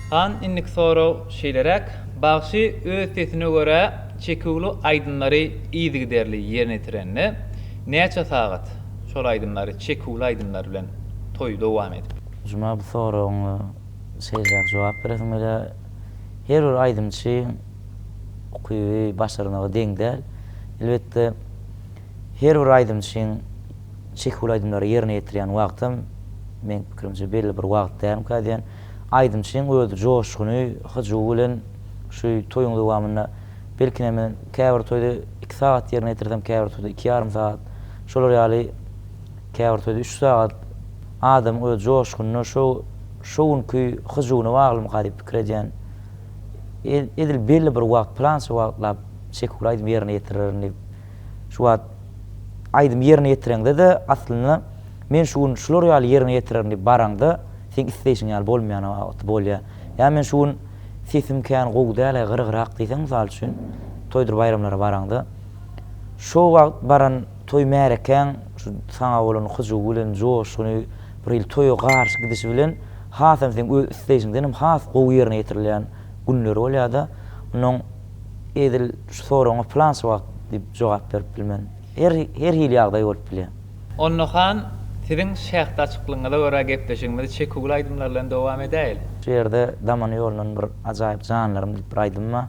Han innik soru şeýlerek bagşy öz sesine göre çekili aydınları iýdi giderli ýerine ýetirenni näçe sagat şol aydınları çekili aydınlar bilen toý dowam edip. Juma bu soruňa şeýle jogap berdim ele her bir aydymçy okuýy başaryna deňdel. Elbetde her bir aydymçyň çekili aydınları ýerine ýetirýän wagtym men pikirimçe belli bir wagt därim kadýan aydymçyň öz joşguny hyjy bilen şu toýuň dowamyna belki men käbir toýda 2 saat ýerine ýetirdim, käbir toýda 2,5 saat. Şolar ýaly käbir toýda 3 saat adam öz joşguny şoňky hyjyny waglymy gadyp pikir edýän. Edil belli bir wagt plan şu wagtlap çekili aydym ýerine ýetirirni. Şu wagt aydym ýerine ýetireňde de aslynda men şular ýaly ýerine ýetirirni baraňda sen isleýiň ýaly bolmaýan wagt bolýar. Ya men şuň sesim kän gowdaly gyrgyrak diýsen misal üçin toýdur bayramlara baraňda şo wagt baran toý mereken şu saňa bolan hyjy bilen joşuny bir ýyl toýa garşy gidişi bilen hasam sen isleýiňden has gowy ýerine ýetirilýän günler bolýar-da. Onuň edil şu soraňa plan wagt diýip jogap berip bilmän. Her hili ýagdaý bolup bilýär. Onnohan siziň şähde açyklygyňyza görä gepleşiňiz çekili aydınlar bilen dowam edäýil. Şu ýerde daman ýolundan bir ajaýyp janlarym diýip bir aýdymma.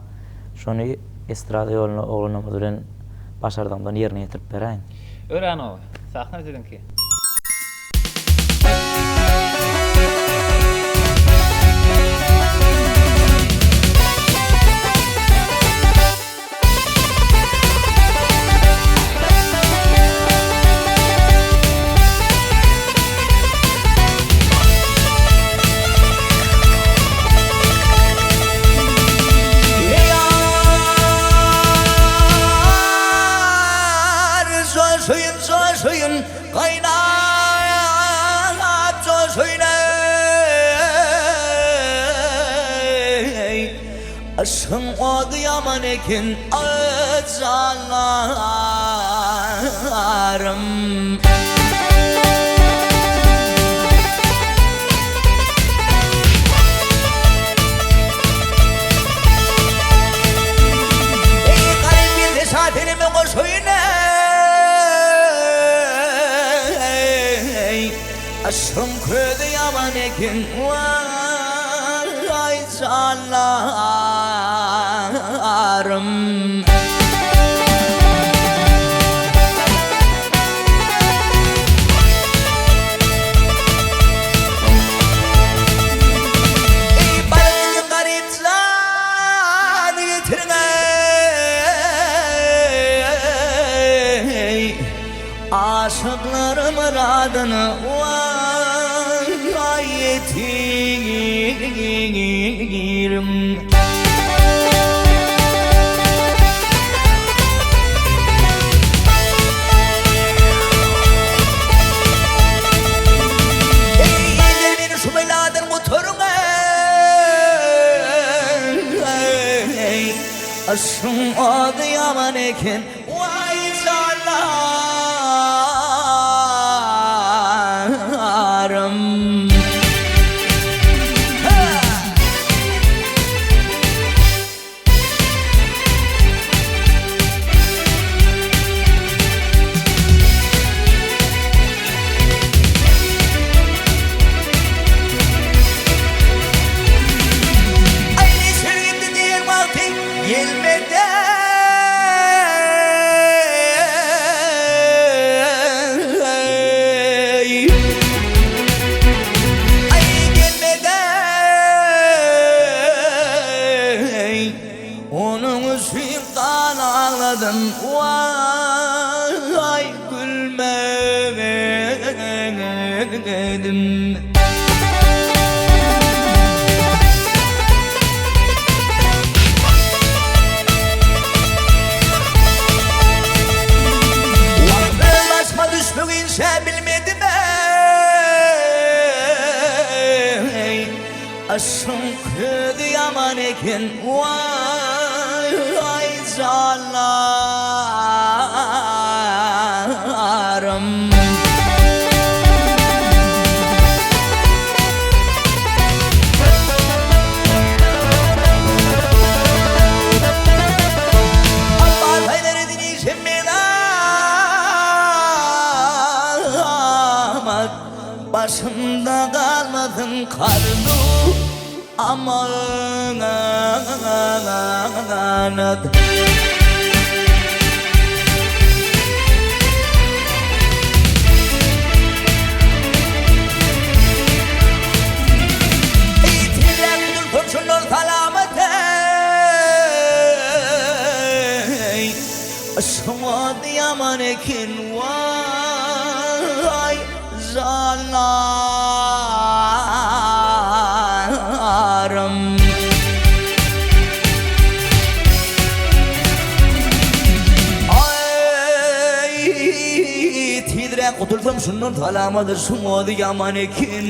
Şonu estrada ýoluna oglunam bilen başardymdan ýerine ýetirip beräýin. Ören o. Sahna sizinki. Coşuyun kaynap coşuyun aşkın o kıyaman ekin azalarım. Ey kalbimde saatini koşuyun aşkım kötü yaman ekin vay canlarım. Ey bana garip zan getirme aşıklarımın adını yetirim. Ey beni şu beladan kurtarın aşkım adı yaman eken vay canlarım. Onun üstünden ağladım vay gülmedim. Vakfı basma düşmüğünse bilmedim aşkım kötü yaman eken vay canlarım. yakardı amanet. İtilen gülfümsünün salameti Aşkıma diyaman ekin vay zanlarım. Ay tidre kutulsam şunun talamadır şunu diyaman ekin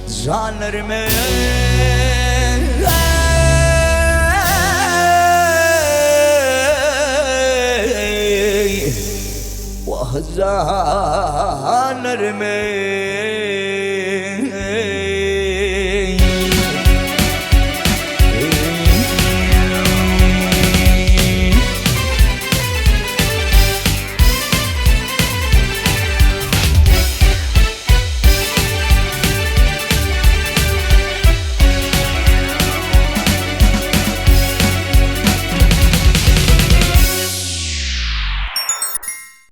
zanlarım. Zanlarım